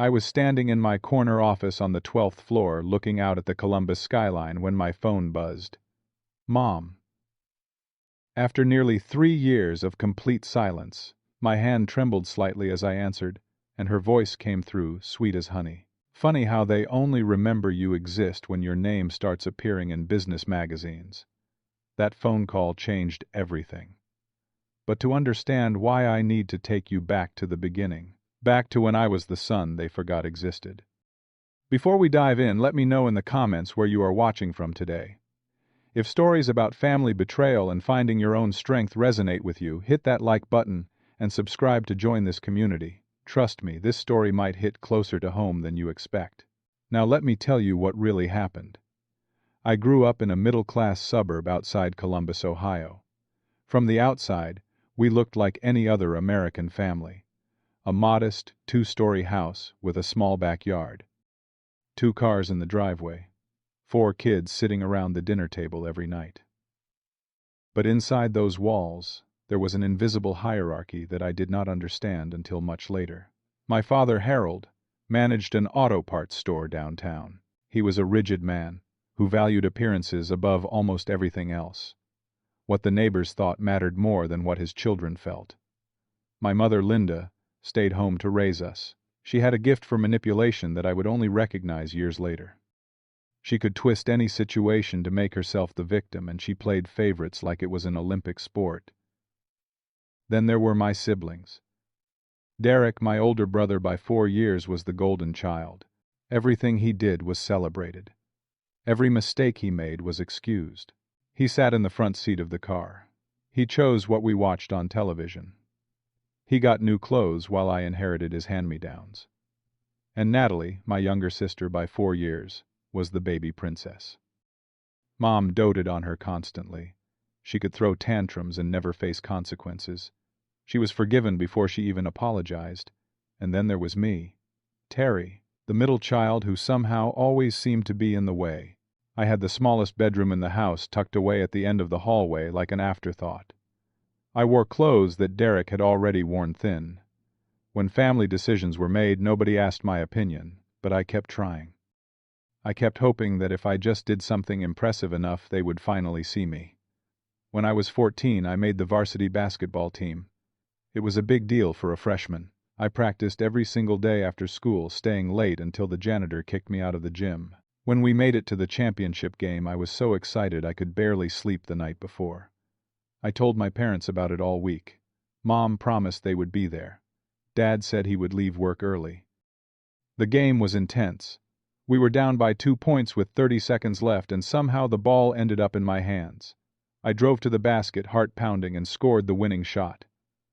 I was standing in my corner office on the 12th floor looking out at the Columbus skyline when my phone buzzed. Mom. After nearly 3 years of complete silence, my hand trembled slightly as I answered, and her voice came through, sweet as honey. Funny how they only remember you exist when your name starts appearing in business magazines. That phone call changed everything. But to understand why I need to take you back to the beginning, back to when I was the son they forgot existed. Before we dive in, let me know in the comments where you are watching from today. If stories about family betrayal and finding your own strength resonate with you, hit that like button and subscribe to join this community. Trust me, this story might hit closer to home than you expect. Now let me tell you what really happened. I grew up in a middle-class suburb outside Columbus, Ohio. From the outside, we looked like any other American family. A modest, 2-story house with a small backyard. 2 cars in the driveway. 4 kids sitting around the dinner table every night. But inside those walls, there was an invisible hierarchy that I did not understand until much later. My father, Harold, managed an auto parts store downtown. He was a rigid man who valued appearances above almost everything else. What the neighbors thought mattered more than what his children felt. My mother, Linda, stayed home to raise us. She had a gift for manipulation that I would only recognize years later. She could twist any situation to make herself the victim, and she played favorites like it was an Olympic sport. Then there were my siblings. Derek, my older brother by 4 years, was the golden child. Everything he did was celebrated. Every mistake he made was excused. He sat in the front seat of the car. He chose what we watched on television. He got new clothes while I inherited his hand-me-downs. And Natalie, my younger sister by 4 years, was the baby princess. Mom doted on her constantly. She could throw tantrums and never face consequences. She was forgiven before she even apologized. And then there was me, Terry, the middle child who somehow always seemed to be in the way. I had the smallest bedroom in the house tucked away at the end of the hallway like an afterthought. I wore clothes that Derek had already worn thin. When family decisions were made, nobody asked my opinion, but I kept trying. I kept hoping that if I just did something impressive enough, they would finally see me. When I was 14, I made the varsity basketball team. It was a big deal for a freshman. I practiced every single day after school, staying late until the janitor kicked me out of the gym. When we made it to the championship game, I was so excited I could barely sleep the night before. I told my parents about it all week. Mom promised they would be there. Dad said he would leave work early. The game was intense. We were down by 2 points with 30 seconds left, and somehow the ball ended up in my hands. I drove to the basket, heart pounding, and scored the winning shot.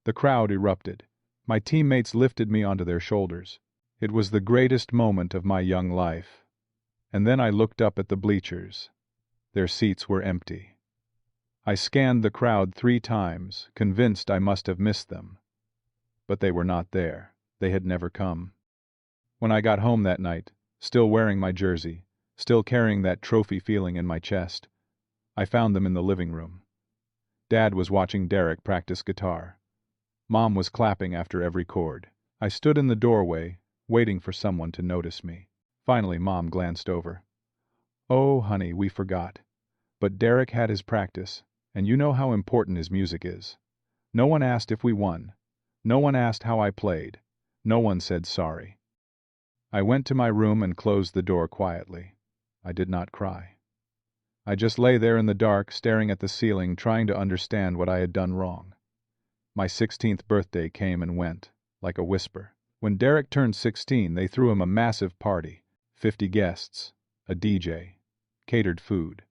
The crowd erupted. My teammates lifted me onto their shoulders. It was the greatest moment of my young life. And then I looked up at the bleachers. Their seats were empty. I scanned the crowd 3 times, convinced I must have missed them. But they were not there. They had never come. When I got home that night, still wearing my jersey, still carrying that trophy feeling in my chest, I found them in the living room. Dad was watching Derek practice guitar. Mom was clapping after every chord. I stood in the doorway, waiting for someone to notice me. Finally, Mom glanced over. "Oh, honey, we forgot. But Derek had his practice, and you know how important his music is. No one asked if we won. No one asked how I played. No one said sorry." I went to my room and closed the door quietly. I did not cry. I just lay there in the dark, staring at the ceiling, trying to understand what I had done wrong. My 16th birthday came and went, like a whisper. When Derek turned 16, they threw him a massive party. 50 guests, a DJ, catered food.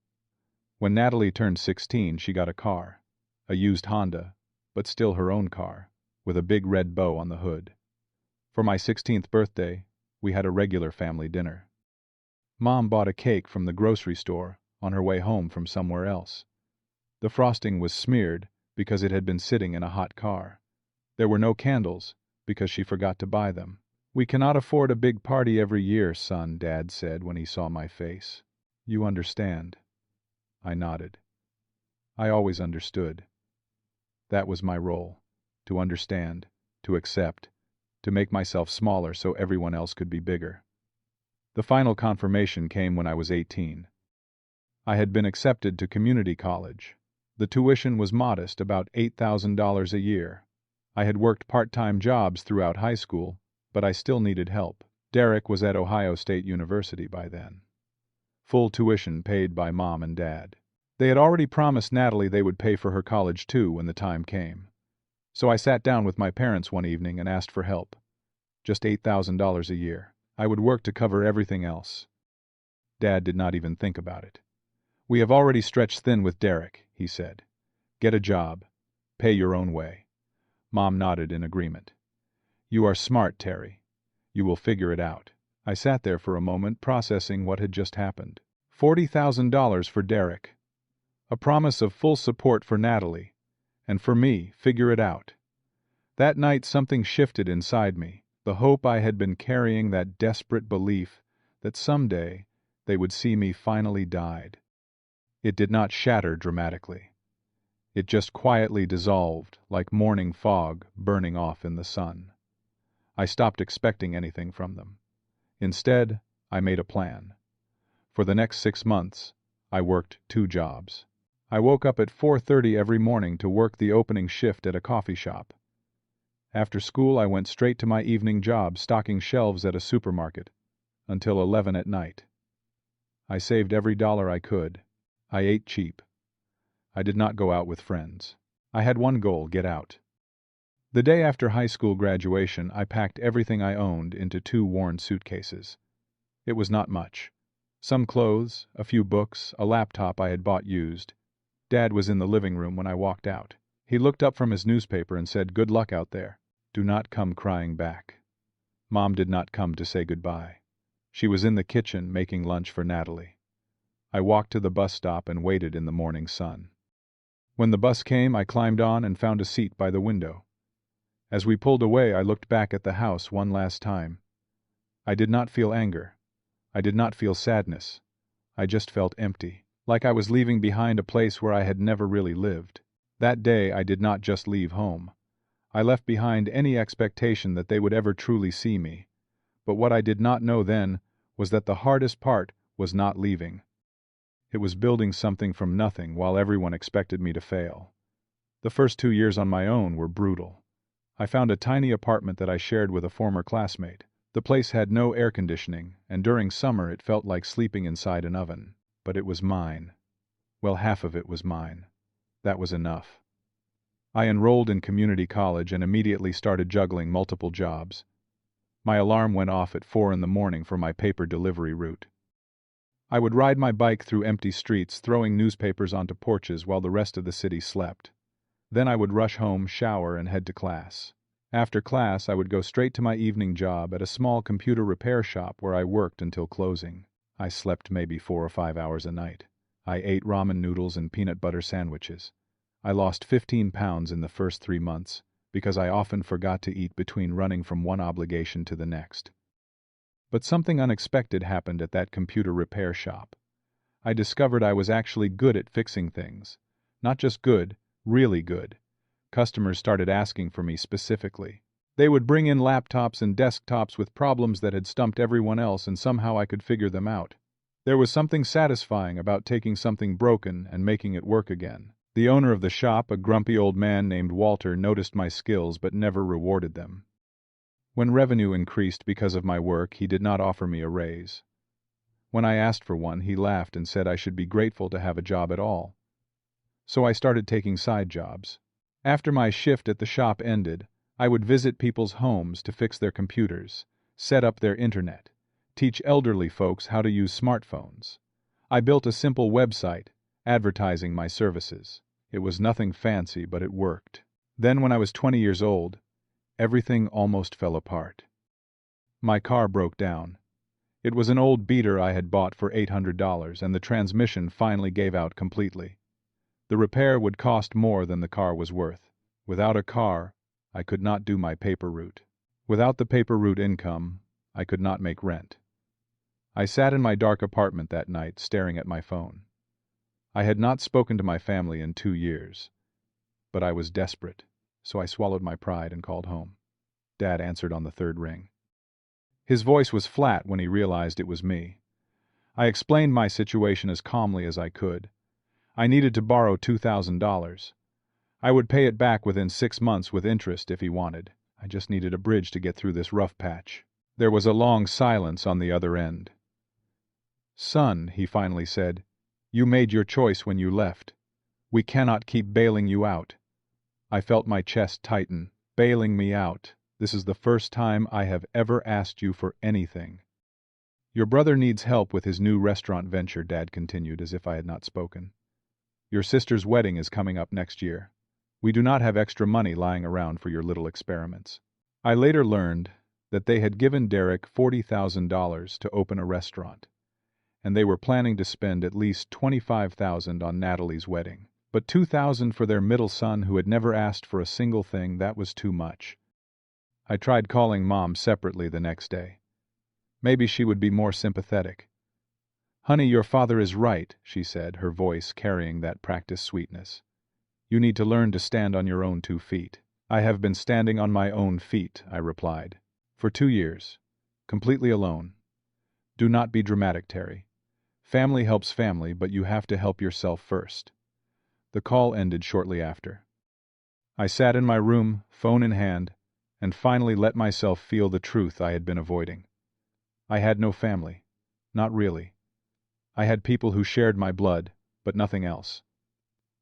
When Natalie turned 16, she got a car. A used Honda, but still her own car, with a big red bow on the hood. For my 16th birthday, we had a regular family dinner. Mom bought a cake from the grocery store on her way home from somewhere else. The frosting was smeared because it had been sitting in a hot car. There were no candles because she forgot to buy them. "We cannot afford a big party every year, son," Dad said when he saw my face. "You understand." I nodded. I always understood. That was my role, to understand, to accept, to make myself smaller so everyone else could be bigger. The final confirmation came when I was 18. I had been accepted to community college. The tuition was modest, about $8,000 a year. I had worked part-time jobs throughout high school, but I still needed help. Derek was at Ohio State University by then. Full tuition paid by Mom and Dad. They had already promised Natalie they would pay for her college too when the time came. So I sat down with my parents one evening and asked for help. Just $8,000 a year. I would work to cover everything else. Dad did not even think about it. "We have already stretched thin with Derek," he said. "Get a job. Pay your own way." Mom nodded in agreement. "You are smart, Terry. You will figure it out." I sat there for a moment processing what had just happened. $40,000 for Derek. A promise of full support for Natalie. And for me, figure it out. That night something shifted inside me. The hope I had been carrying, that desperate belief that someday they would see me, finally died. It did not shatter dramatically. It just quietly dissolved, like morning fog burning off in the sun. I stopped expecting anything from them. Instead, I made a plan. For the next 6 months, I worked 2 jobs. I woke up at 4:30 every morning to work the opening shift at a coffee shop. After school, I went straight to my evening job stocking shelves at a supermarket, until 11 at night. I saved every dollar I could. I ate cheap. I did not go out with friends. I had one goal: get out. The day after high school graduation, I packed everything I owned into 2 worn suitcases. It was not much. Some clothes, a few books, a laptop I had bought used. Dad was in the living room when I walked out. He looked up from his newspaper and said, "Good luck out there. Do not come crying back." Mom did not come to say goodbye. She was in the kitchen making lunch for Natalie. I walked to the bus stop and waited in the morning sun. When the bus came, I climbed on and found a seat by the window. As we pulled away, I looked back at the house one last time. I did not feel anger. I did not feel sadness. I just felt empty, like I was leaving behind a place where I had never really lived. That day, I did not just leave home. I left behind any expectation that they would ever truly see me. But what I did not know then was that the hardest part was not leaving. It was building something from nothing while everyone expected me to fail. The first 2 years on my own were brutal. I found a tiny apartment that I shared with a former classmate. The place had no air conditioning, and during summer it felt like sleeping inside an oven. But it was mine. Well, half of it was mine. That was enough. I enrolled in community college and immediately started juggling multiple jobs. My alarm went off at 4 in the morning for my paper delivery route. I would ride my bike through empty streets, throwing newspapers onto porches while the rest of the city slept. Then I would rush home, shower, and head to class. After class, I would go straight to my evening job at a small computer repair shop where I worked until closing. I slept maybe 4 or 5 hours a night. I ate ramen noodles and peanut butter sandwiches. I lost 15 pounds in the first 3 months because I often forgot to eat between running from one obligation to the next. But something unexpected happened at that computer repair shop. I discovered I was actually good at fixing things. Not just good, really good. Customers started asking for me specifically. They would bring in laptops and desktops with problems that had stumped everyone else, and somehow I could figure them out. There was something satisfying about taking something broken and making it work again. The owner of the shop, a grumpy old man named Walter, noticed my skills but never rewarded them. When revenue increased because of my work, he did not offer me a raise. When I asked for one, he laughed and said I should be grateful to have a job at all. So I started taking side jobs. After my shift at the shop ended, I would visit people's homes to fix their computers, set up their internet, teach elderly folks how to use smartphones. I built a simple website, advertising my services. It was nothing fancy, but it worked. Then when I was 20 years old, everything almost fell apart. My car broke down. It was an old beater I had bought for $800, and the transmission finally gave out completely. The repair would cost more than the car was worth. Without a car, I could not do my paper route. Without the paper route income, I could not make rent. I sat in my dark apartment that night, staring at my phone. I had not spoken to my family in 2 years. But I was desperate, so I swallowed my pride and called home. Dad answered on the third ring. His voice was flat when he realized it was me. I explained my situation as calmly as I could. I needed to borrow $2,000. I would pay it back within 6 months with interest if he wanted. I just needed a bridge to get through this rough patch. There was a long silence on the other end. "Son," he finally said, "you made your choice when you left. We cannot keep bailing you out." I felt my chest tighten. Bailing me out. This is the first time I have ever asked you for anything. "Your brother needs help with his new restaurant venture," Dad continued as if I had not spoken. "Your sister's wedding is coming up next year. We do not have extra money lying around for your little experiments." I later learned that they had given Derek $40,000 to open a restaurant, and they were planning to spend at least $25,000 on Natalie's wedding. But $2,000 for their middle son who had never asked for a single thing, that was too much. I tried calling Mom separately the next day. Maybe she would be more sympathetic. "Honey, your father is right," she said, her voice carrying that practiced sweetness. "You need to learn to stand on your own 2 feet." "I have been standing on my own feet," I replied. "For 2 years. Completely alone. Do not be dramatic, Terry. Family helps family, but you have to help yourself first." The call ended shortly after. I sat in my room, phone in hand, and finally let myself feel the truth I had been avoiding. I had no family. Not really. I had people who shared my blood, but nothing else.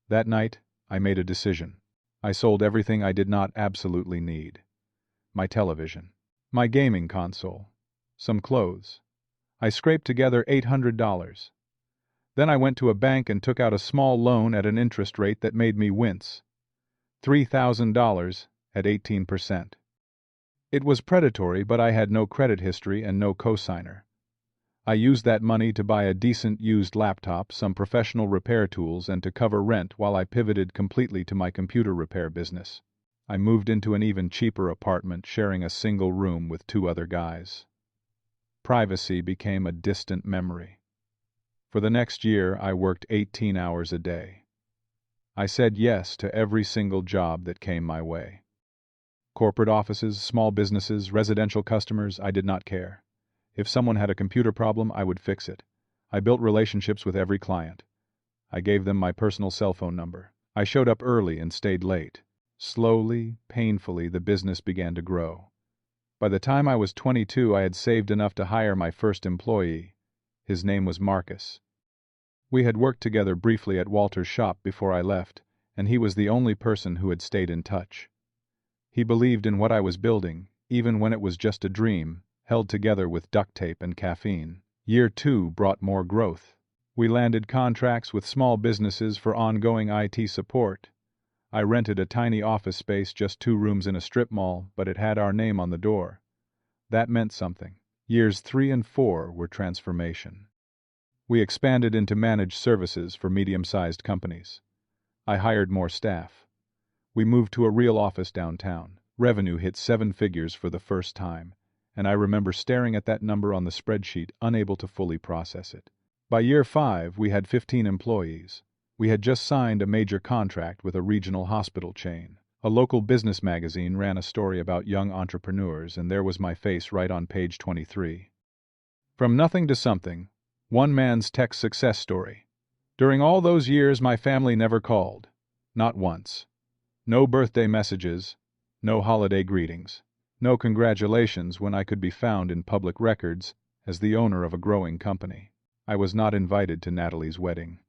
That night, I made a decision. I sold everything I did not absolutely need. My television. My gaming console. Some clothes. I scraped together $800. Then I went to a bank and took out a small loan at an interest rate that made me wince. $3,000 at 18%. It was predatory, but I had no credit history and no cosigner. I used that money to buy a decent used laptop, some professional repair tools, and to cover rent while I pivoted completely to my computer repair business. I moved into an even cheaper apartment, sharing a single room with 2 other guys. Privacy became a distant memory. For the next year, I worked 18 hours a day. I said yes to every single job that came my way. Corporate offices, small businesses, residential customers, I did not care. If someone had a computer problem, I would fix it. I built relationships with every client. I gave them my personal cell phone number. I showed up early and stayed late. Slowly, painfully, the business began to grow. By the time I was 22, I had saved enough to hire my first employee. His name was Marcus. We had worked together briefly at Walter's shop before I left, and he was the only person who had stayed in touch. He believed in what I was building, even when it was just a dream, held together with duct tape and caffeine. Year 2 brought more growth. We landed contracts with small businesses for ongoing IT support. I rented a tiny office space, just 2 rooms in a strip mall, but it had our name on the door. That meant something. Years 3 and 4 were transformation. We expanded into managed services for medium-sized companies. I hired more staff. We moved to a real office downtown. Revenue hit 7 figures for the first time, and I remember staring at that number on the spreadsheet, unable to fully process it. By year 5, we had 15 employees. We had just signed a major contract with a regional hospital chain. A local business magazine ran a story about young entrepreneurs, and there was my face right on page 23. From nothing to something, one man's tech success story. During all those years, my family never called. Not once. No birthday messages, no holiday greetings, no congratulations when I could be found in public records as the owner of a growing company. I was not invited to Natalie's wedding.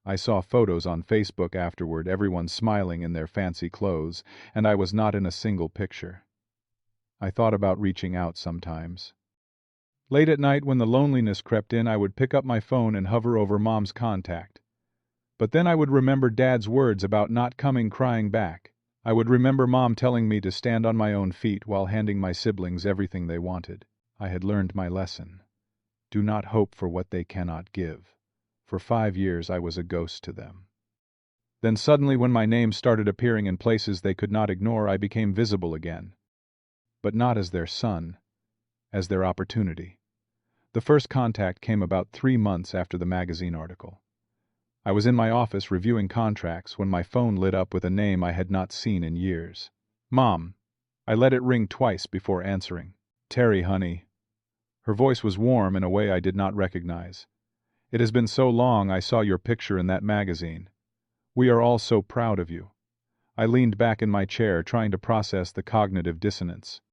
I saw photos on Facebook afterward, everyone smiling in their fancy clothes, and I was not in a single picture. I thought about reaching out sometimes. Late at night, when the loneliness crept in, I would pick up my phone and hover over Mom's contact. But then I would remember Dad's words about not coming crying back. I would remember Mom telling me to stand on my own feet while handing my siblings everything they wanted. I had learned my lesson. Do not hope for what they cannot give. For 5 years I was a ghost to them. Then suddenly, when my name started appearing in places they could not ignore, I became visible again. But not as their son, as their opportunity. The first contact came about 3 months after the magazine article. I was in my office reviewing contracts when my phone lit up with a name I had not seen in years. "Mom, I let it ring twice before answering. "Terry, honey." Her voice was warm in a way I did not recognize. "It has been so long I saw your picture in that magazine. We are all so proud of you." I leaned back in my chair, trying to process the cognitive dissonance.